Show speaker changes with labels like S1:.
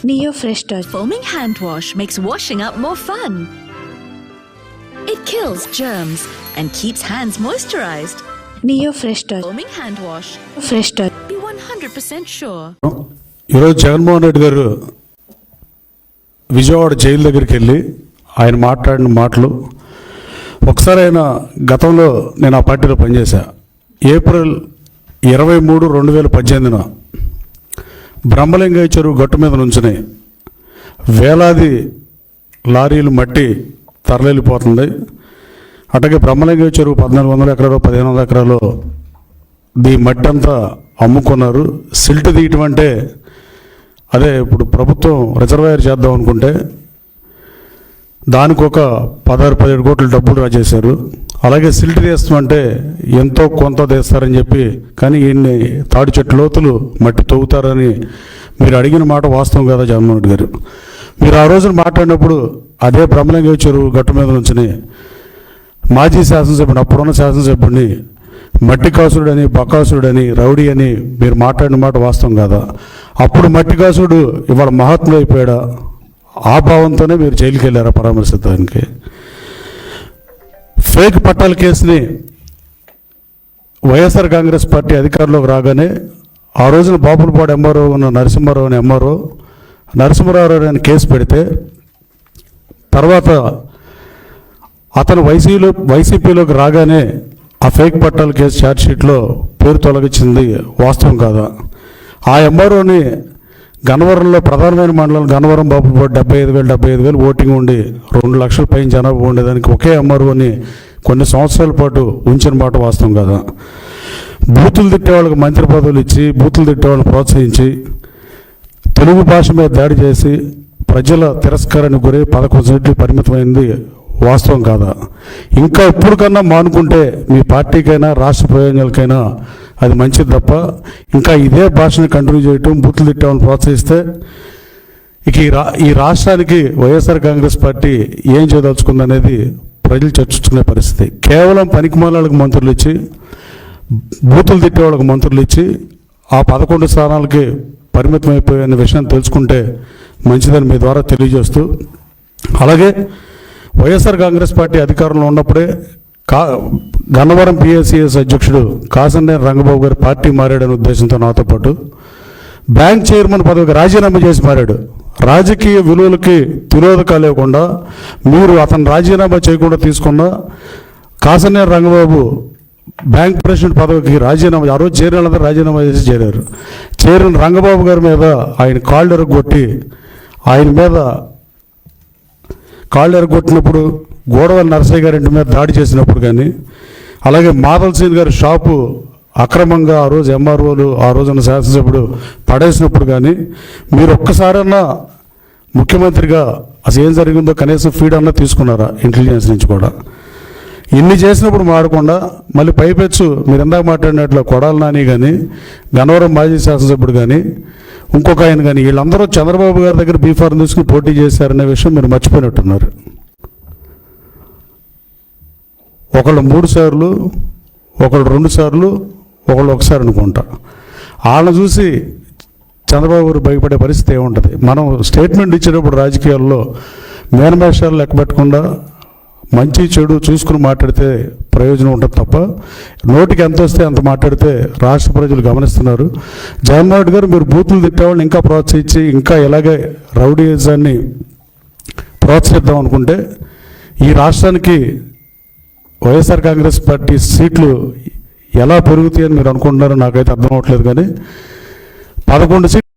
S1: Neo Fresh Touch.
S2: Foaming hand wash makes washing up more fun. It kills germs and keeps hands moisturized.
S1: Neo Fresh Touch.
S2: Foaming hand wash.
S1: Fresh Touch.
S2: Be 100% sure.
S3: ఈరోజు జగన్మోహన్ రెడ్డి గారు Vijayawada jail దగ్గరికి వెళ్ళి ఆయన మాట్లాడిన మాటలు ఒకసారి ఆయన గతంలో నేను ఆ పార్టీలో పనిచేశా. ఏప్రిల్ 23, 2018 బ్రహ్మలింగయ్య చెరువు గట్టు మీద నుంచుని వేలాది లారీలు మట్టి తరలిపోతుంది. అట్లాగే బ్రహ్మలింగయ్య చెరువు 1400 ఎకరాలు 1500 ఎకరాలు ఈ మట్టి అంతా అమ్ముకున్నారు. సిల్ట్ తీయటం అంటే అదే ఇప్పుడు ప్రభుత్వం రిజర్వాయర్ చేద్దాం అనుకుంటే దానికి ఒక 16-17 కోట్ల డబ్బులు రాజేశారు. అలాగే సిల్ట్ తీస్తామంటే ఎంతో కొంత తీస్తారని చెప్పి, కానీ ఈయన్ని తాడి చెట్టు లోతులు మట్టి తవ్వుతారని మీరు అడిగిన మాట వాస్తవం కదా జగన్మోహన్ రెడ్డి గారు. మీరు ఆ రోజున మాట్లాడినప్పుడు అదే బ్రహ్మలింగయ్య చెరువు గట్టు మీద నుంచి మాజీ శాసనసభ్యుని, అప్పుడున్న శాసనసభ్యుడిని మట్టి కాసుడని, బకాసుడని, రౌడీ అని మీరు మాట్లాడిన మాట వాస్తవం కాదా? అప్పుడు మట్టి కాసుడు ఇవాళ మహాత్ముడు అయిపోయాడా? ఆ భావంతోనే మీరు జైలుకి వెళ్ళారా పరామర్శించడానికి? ఫేక్ పట్టాల కేసుని వైఎస్ఆర్ కాంగ్రెస్ పార్టీ అధికారంలోకి రాగానే ఆ రోజున బాపులపాడు ఎంఆర్ఓ ఉన్న నరసింహారావు అని ఎంఆర్ఓ నరసింహారావు అని కేసు పెడితే తర్వాత అతను వైసీపీలోకి రాగానే ఆ ఫేక్ పట్టాల కేసు ఛార్జ్షీట్లో పేరు తొలగించింది వాస్తవం కాదా? ఆ ఎంఆర్ఓని గన్నవరంలో ప్రధానమైన మండలం గన్నవరం బాపులపాడు 75,000 ఓటింగ్ ఉండి 2 లక్షల పైన జనాభా ఉండేదానికి ఒకే ఎంఆర్ఓని కొన్ని సంవత్సరాల పాటు ఉంచిన మాట వాస్తవం కదా? బూతులు తిట్టే వాళ్ళకి మంత్రి పదవులు ఇచ్చి, బూతులు తిట్టే వాళ్ళని ప్రోత్సహించి, తెలుగు భాష మీద దాడి చేసి ప్రజల తిరస్కారానికి గురై 11 సీట్లు పరిమితమైంది వాస్తవం కాదా? ఇంకా ఇప్పుడు కన్నా మానుకుంటే మీ పార్టీకైనా రాష్ట్ర ప్రయోజనాలకైనా అది మంచిది తప్ప ఇంకా ఇదే భాషను కంటిన్యూ చేయటం, బూతులు తిట్టామని ప్రోత్సహిస్తే ఇక ఈ రాష్ట్రానికి వైఎస్ఆర్ కాంగ్రెస్ పార్టీ ఏం చేయదలుచుకుందనేది ప్రజలు చర్చించుకునే పరిస్థితి. కేవలం పనికిమాలకు మంత్రులు ఇచ్చి, బూతులు తిట్టే వాళ్ళకి మంత్రులు ఇచ్చి ఆ 11 స్థానాలకి పరిమితం అయిపోయిన విషయం తెలుసుకుంటే మంచిదని మీ ద్వారా తెలియజేస్తూ, అలాగే వైఎస్ఆర్ కాంగ్రెస్ పార్టీ అధికారంలో ఉన్నప్పుడే గన్నవరం పిఎస్సిఎస్ అధ్యక్షుడు కాసంనేని రంగబాబు గారు పార్టీ మారాడనే ఉద్దేశంతో నాతో పాటు బ్యాంక్ చైర్మన్ పదవికి రాజీనామా చేసి మారాడు. రాజకీయ విలువలకి తిరోధకాలు లేకుండా మీరు అతను రాజీనామా చేయకుండా తీసుకున్న కాసంనేని రంగబాబు బ్యాంక్ ప్రెసిడెంట్ పదవికి రాజీనామా, ఆ రోజు చేరిన రాజీనామా చేసి చేరారు. చేరిన రంగబాబు గారి మీద ఆయన కాళ్ళు ఎరగొట్టి, ఆయన మీద కాళ్ళు ఎరగొట్టినప్పుడు, గోడవల్లి నరసయ్య గారి ఇంటి మీద దాడి చేసినప్పుడు కానీ, అలాగే మాధవ్ సింగ్ గారి షాపు అక్రమంగా ఆ రోజు ఎంఆర్ఓలు, ఆ రోజున శాసనసభ్యుడు పడేసినప్పుడు కానీ మీరు ఒక్కసారన్నా ముఖ్యమంత్రిగా అసలు ఏం జరిగిందో కనీసం ఫీడ్ అన్నా తీసుకున్నారా ఇంటెలిజెన్స్ నుంచి కూడా? ఇన్ని చేసినప్పుడు మాడకుండా మళ్ళీ పైపెచ్చు మీరు ఇందాక మాట్లాడినట్లు కొడాలి నాని కానీ, గన్నవరం మాజీ శాసనసభ్యుడు కానీ, ఇంకొక ఆయన కానీ, వీళ్ళందరూ చంద్రబాబు గారి దగ్గర బీఫార్మ్ తీసుకుని పోటీ చేశారనే విషయం మీరు మర్చిపోయినట్టున్నారు. ఒకళ్ళు 3 సార్లు, ఒకళ్ళు 2 సార్లు, ఒకళ్ళు 1 సారి అనుకుంటా. వాళ్ళని చూసి చంద్రబాబు గారు భయపడే పరిస్థితి ఏముంటుంది? మనం స్టేట్మెంట్ ఇచ్చేటప్పుడు రాజకీయాల్లో మేనమేషాలు లెక్క పెట్టకుండా మంచి చెడు చూసుకుని మాట్లాడితే ప్రయోజనం ఉంటుంది తప్ప నోటికి ఎంత వస్తే అంత మాట్లాడితే రాష్ట్ర ప్రజలు గమనిస్తున్నారు. జగన్మోహన్ రెడ్డి గారు మీరు బూతులు తిట్టేవాళ్ళని ఇంకా ప్రోత్సహించి ఇంకా ఇలాగే రౌడీయిజాన్ని ప్రోత్సహిద్దాం అనుకుంటే ఈ రాష్ట్రానికి వైఎస్ఆర్ కాంగ్రెస్ పార్టీ సీట్లు ఎలా పెరుగుతాయని మీరు అనుకుంటున్నారో నాకైతే అర్థం అవ్వట్లేదు. కానీ 11 సీట్లు